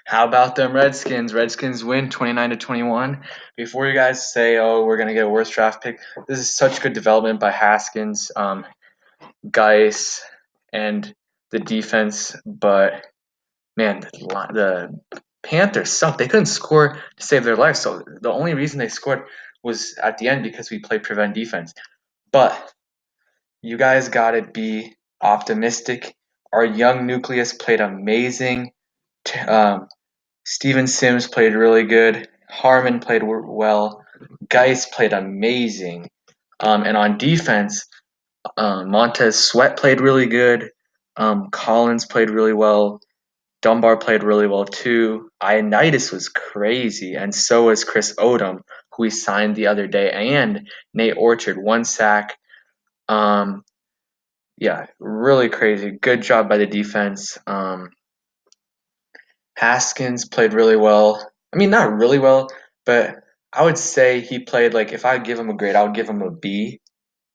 How about them Redskins? Redskins win 29-21. Before you guys say, "Oh, we're gonna get a worse draft pick," this is such good development by Haskins, Guice, and the defense. But man, the Panthers suck. They couldn't score to save their life. So the only reason they scored was at the end because we played prevent defense. But you guys gotta be optimistic. Our young nucleus played amazing. Um, Steven Sims played really good. Harmon played well. Guice played amazing. And on defense, Montez Sweat played really good. Collins played really well. Dunbar played really well too. Ioannidis was crazy, and so was Chris Odom, who we signed the other day, and Nate Orchard, 1 sack. Um, yeah, really crazy. Good job by the defense. Haskins played really well. I mean, not really well, but I would say he played like if I give him a grade, I would give him a B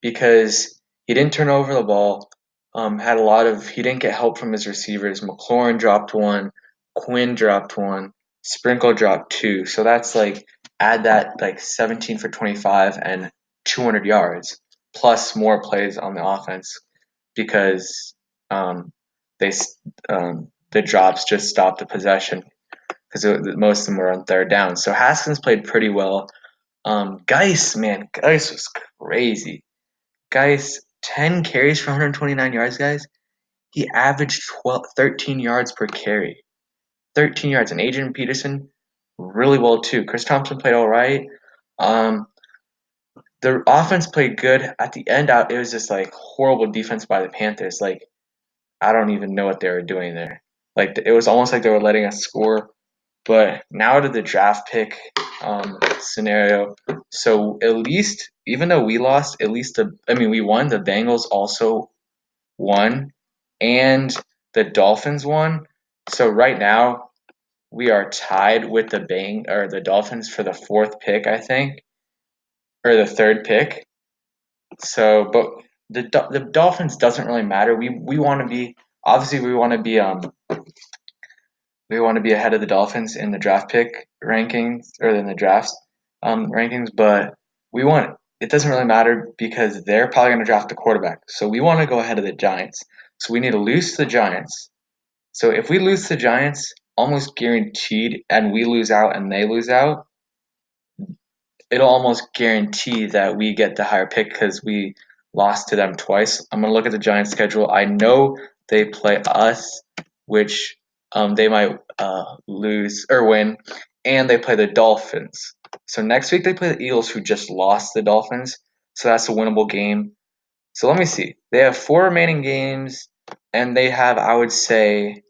because he didn't turn over the ball. Had a lot of he didn't get help from his receivers. McLaurin dropped one, Quinn dropped one, Sprinkle dropped two. So that's like add that like 17 for 25 and 200 yards plus more plays on the offense because they the drops just stopped the possession because most of them were on third down. So Haskins played pretty well. Guice, man, Guice was crazy. Guice, 10 carries for 129 yards, guys. He averaged 13 yards per carry. 13 yards. And Adrian Peterson, really well too. Chris Thompson played all right. Um, the offense played good. At the end, it was just like horrible defense by the Panthers. Like, I don't even know what they were doing there. Like, it was almost like they were letting us score. But now to the draft pick scenario. So at least, even though we lost, at least we won. The Bengals also won, and the Dolphins won. So right now we are tied with the Dolphins for the fourth pick, I think, or the third pick. So, but the Dolphins doesn't really matter. We want to be obviously we want to be ahead of the Dolphins in the draft pick rankings or in the drafts rankings, but we want it doesn't really matter because they're probably going to draft the quarterback. So we want to go ahead of the Giants. So we need to lose to the Giants. So if we lose to the Giants, almost guaranteed, and we lose out and they lose out, it'll almost guarantee that we get the higher pick because we lost to them twice. I'm gonna look at the Giants' schedule. I know they play us, which they might lose or win, and they play the Dolphins. So next week they play the Eagles, who just lost the Dolphins. So that's a winnable game. So let me see. They have 4 remaining games, and they have, I would say,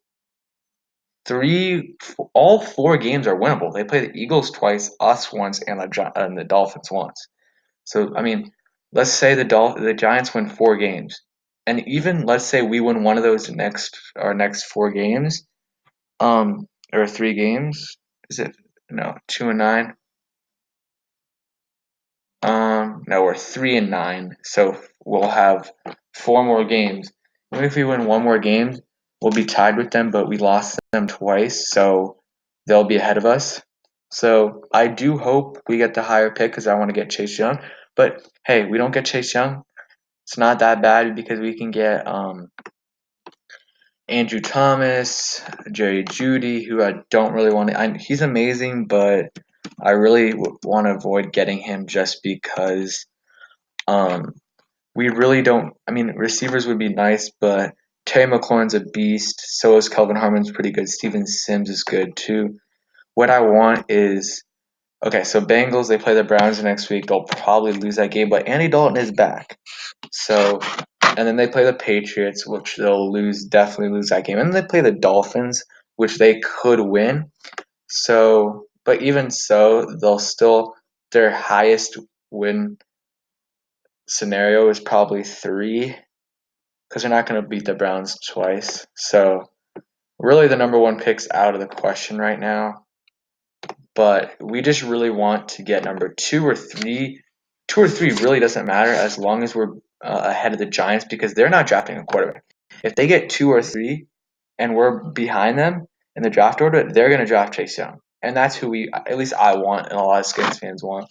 all 4 games are winnable. They play the Eagles twice, us once, and the Dolphins once. So I mean, let's say the Giants win 4 games, and even let's say we win one of those our next 4 games, or 3 games. Is it no 2-9? No, we're 3-9. So we'll have 4 more games. Even if we win one more game, we'll be tied with them, but we lost them twice, so they'll be ahead of us. So I do hope we get the higher pick because I want to get Chase Young. But hey, we don't get Chase Young. It's not that bad because we can get Andrew Thomas, Jerry Jeudy, who I don't really want to. He's amazing, but I really want to avoid getting him just because um, we really don't. I mean, receivers would be nice, but Terry McLaurin's a beast. So is Kelvin Harmon's pretty good. Steven Sims is good too. What I want is okay. So Bengals, they play the Browns next week. They'll probably lose that game, but Andy Dalton is back. So, and then they play the Patriots, which they'll definitely lose that game. And then they play the Dolphins, which they could win. So, but even so, their highest win scenario is probably 3 because they're not going to beat the Browns twice. So, really, the number 1 pick's out of the question right now. But we just really want to get number 2 or 3. 2 or 3 really doesn't matter as long as we're ahead of the Giants because they're not drafting a quarterback. If they get 2 or 3 and we're behind them in the draft order, they're going to draft Chase Young. And that's who at least I want, and a lot of Skins fans want.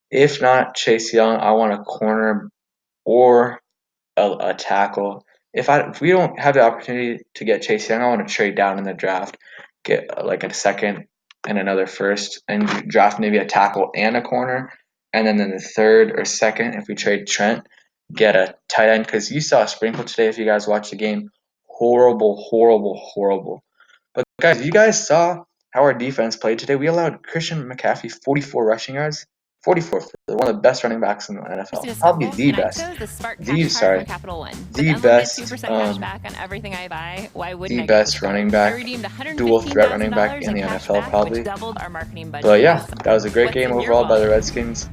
If not Chase Young, I want a corner or a tackle. If we don't have the opportunity to get Chase Young, I want to trade down in the draft, get like a second and another first, and draft maybe a tackle and a corner, and then in the third or second, if we trade Trent, get a tight end. Because you saw Sprinkle today, if you guys watched the game, horrible, horrible, horrible. But guys, you guys saw how our defense played today. We allowed Christian McCaffrey 44 rushing yards. 44 for one of the best running backs in the NFL. Probably the best. The best running back, dual threat running back in the NFL probably. But yeah, that was a great game overall by the Redskins.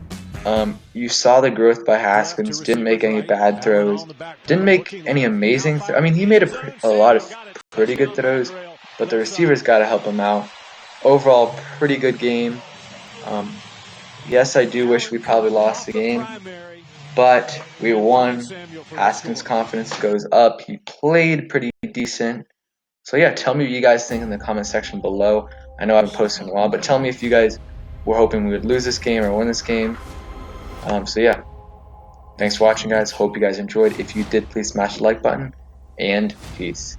You saw the growth by Haskins. Didn't make any bad throws. Didn't make any amazing throws. I mean, he made a lot of pretty good throws, but the receivers got to help him out. Overall, pretty good game. Yes, I do wish we probably lost the game, but we won. Haskins' confidence goes up. He played pretty decent. So yeah, tell me what you guys think in the comment section below. I know I haven't posted in a while, but tell me if you guys were hoping we would lose this game or win this game. So yeah, thanks for watching, guys. Hope you guys enjoyed. If you did, please smash the like button, and peace.